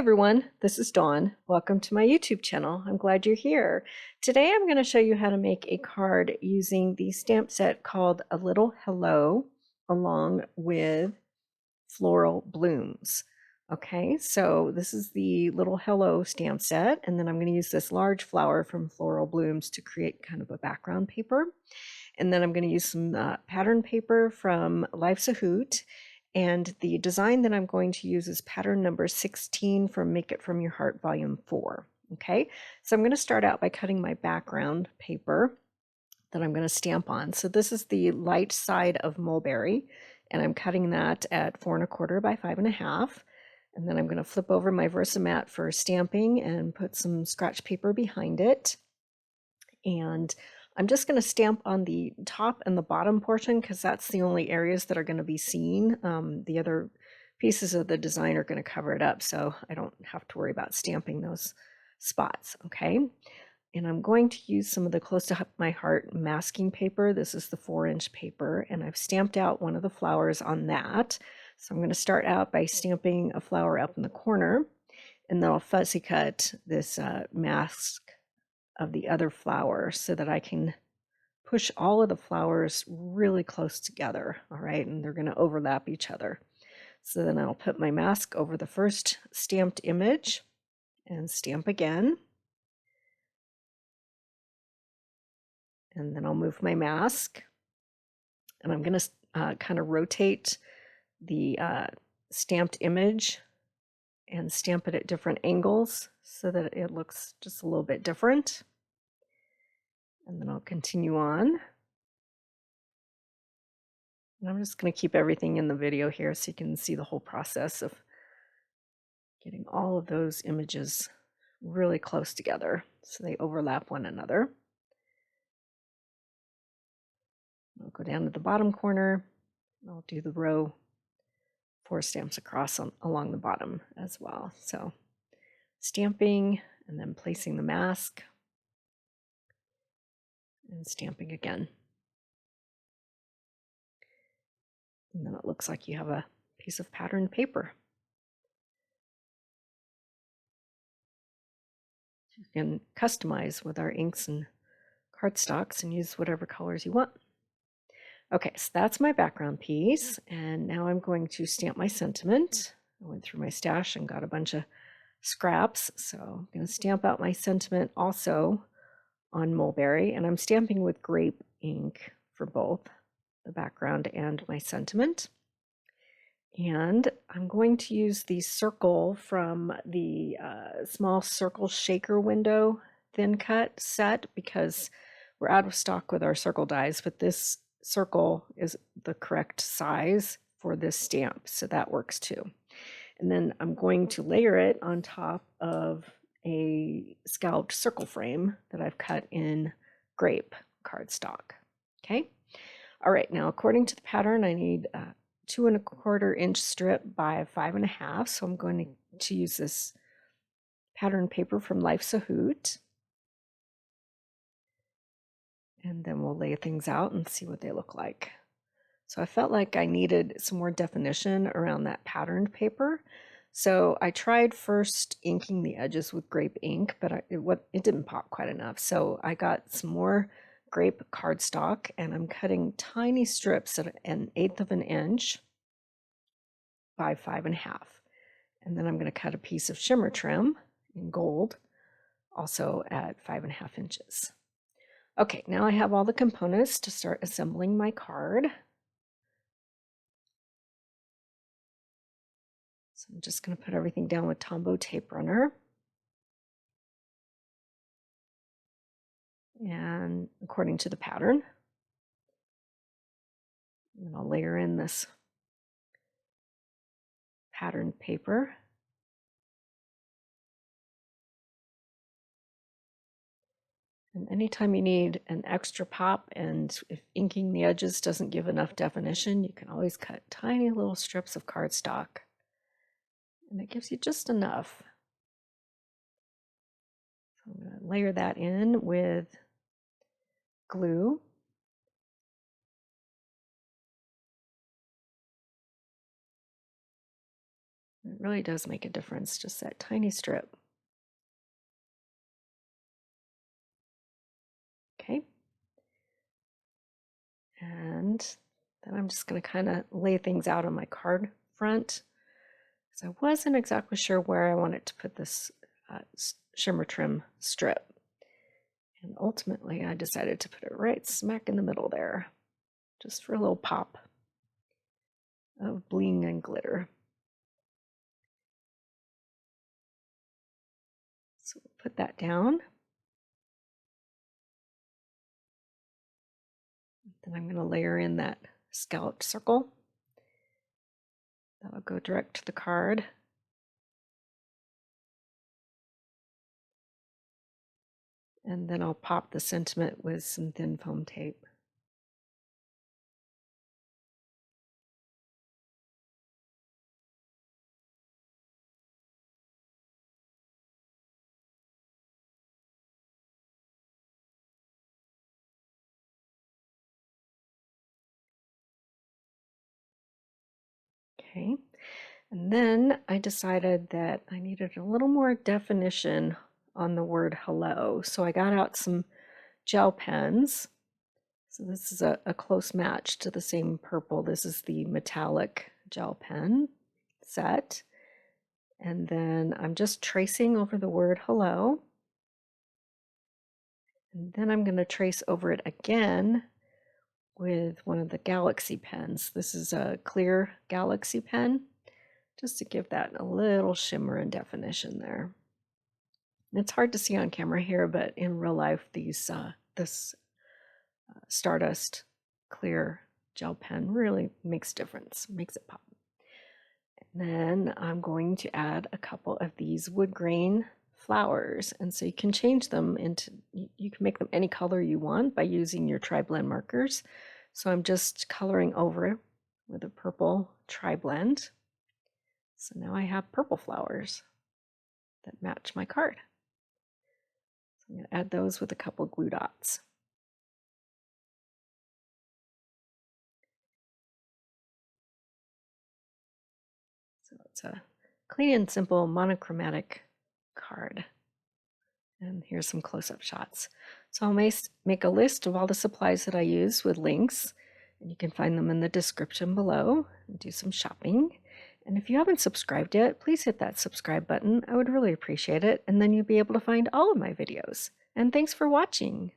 everyone, this is Dawn. Welcome to my YouTube channel. I'm glad you're here. Today I'm going to show you how to make a card using the stamp set called A Little Hello along with Floral Blooms. Okay, so this is the Little Hello stamp set, and then I'm going to use this large flower from Floral Blooms to create kind of a background paper. And then I'm going to use some pattern paper from Life's a Hoot. And the design that I'm going to use is pattern number 16 from Make It From Your Heart Volume 4. Okay, so I'm going to start out by cutting my background paper that I'm going to stamp on. So this is the light side of mulberry, and I'm cutting that at 4 1/4 by 5 1/2. And then I'm going to flip over my Versamat for stamping and put some scratch paper behind it. And I'm just going to stamp on the top and the bottom portion because that's the only areas that are going to be seen. The other pieces of the design are going to cover it up, so I don't have to worry about stamping those spots, okay? And I'm going to use some of the Close to My Heart masking paper. This is the 4-inch paper, and I've stamped out one of the flowers on that. So I'm going to start out by stamping a flower up in the corner, and then I'll fuzzy cut this mask of the other flower so that I can push all of the flowers really close together, all right, and they're going to overlap each other. So then I'll put my mask over the first stamped image and stamp again. And then I'll move my mask, and I'm going to kind of rotate the stamped image and stamp it at different angles so that it looks just a little bit different. And then I'll continue on. And I'm just going to keep everything in the video here so you can see the whole process of getting all of those images really close together so they overlap one another. I'll go down to the bottom corner, and I'll do the row 4 stamps across along the bottom as well. So stamping and then placing the mask and stamping again. And then it looks like you have a piece of patterned paper. You can customize with our inks and cardstocks and use whatever colors you want. Okay, so that's my background piece, and now I'm going to stamp my sentiment. I went through my stash and got a bunch of scraps, so I'm going to stamp out my sentiment also on mulberry, and I'm stamping with grape ink for both the background and my sentiment. And I'm going to use the circle from the small circle shaker window thin cut set because we're out of stock with our circle dies, but this circle is the correct size for this stamp, so that works too. And then I'm going to layer it on top of a scalloped circle frame that I've cut in grape cardstock. Okay. All right, now according to the pattern, I need 2 1/4 inch strip by 5 1/2. So I'm going to use this pattern paper from Life's a Hoot. And then we'll lay things out and see what they look like. So I felt like I needed some more definition around that patterned paper. So I tried first inking the edges with grape ink, but it didn't pop quite enough. So I got some more grape cardstock, and I'm cutting tiny strips at 1/8 of an inch by 5 1/2. And then I'm going to cut a piece of shimmer trim in gold, also at 5 1/2 inches. Okay, now I have all the components to start assembling my card. So I'm just going to put everything down with Tombow tape runner. And according to the pattern. And I'll layer in this patterned paper. And anytime you need an extra pop, and if inking the edges doesn't give enough definition, you can always cut tiny little strips of cardstock. And it gives you just enough. So I'm going to layer that in with glue. It really does make a difference, just that tiny strip. Okay. And then I'm just going to kind of lay things out on my card front, because I wasn't exactly sure where I wanted to put this shimmer trim strip. And ultimately, I decided to put it right smack in the middle there, just for a little pop of bling and glitter. So we'll put that down. Then I'm going to layer in that scalloped circle. That'll go direct to the card. And then I'll pop the sentiment with some thin foam tape. Okay, and then I decided that I needed a little more definition on the word hello. So I got out some gel pens. So this is a close match to the same purple. This is the metallic gel pen set. And then I'm just tracing over the word hello. And then I'm going to trace over it again with one of the Galaxy pens. This is a clear Galaxy pen, just to give that a little shimmer and definition there. It's hard to see on camera here, but in real life, this Stardust clear gel pen really makes a difference, makes it pop. And then I'm going to add a couple of these wood grain flowers, and so you can change them into, you can make them any color you want by using your tri-blend markers. So I'm just coloring over with a purple tri-blend. So now I have purple flowers that match my card. So I'm going to add those with a couple glue dots. So it's a clean and simple monochromatic card. And here's some close-up shots. So I'll make a list of all the supplies that I use with links, and you can find them in the description below and do some shopping. And if you haven't subscribed yet, please hit that subscribe button. I would really appreciate it, and then you'll be able to find all of my videos. And thanks for watching.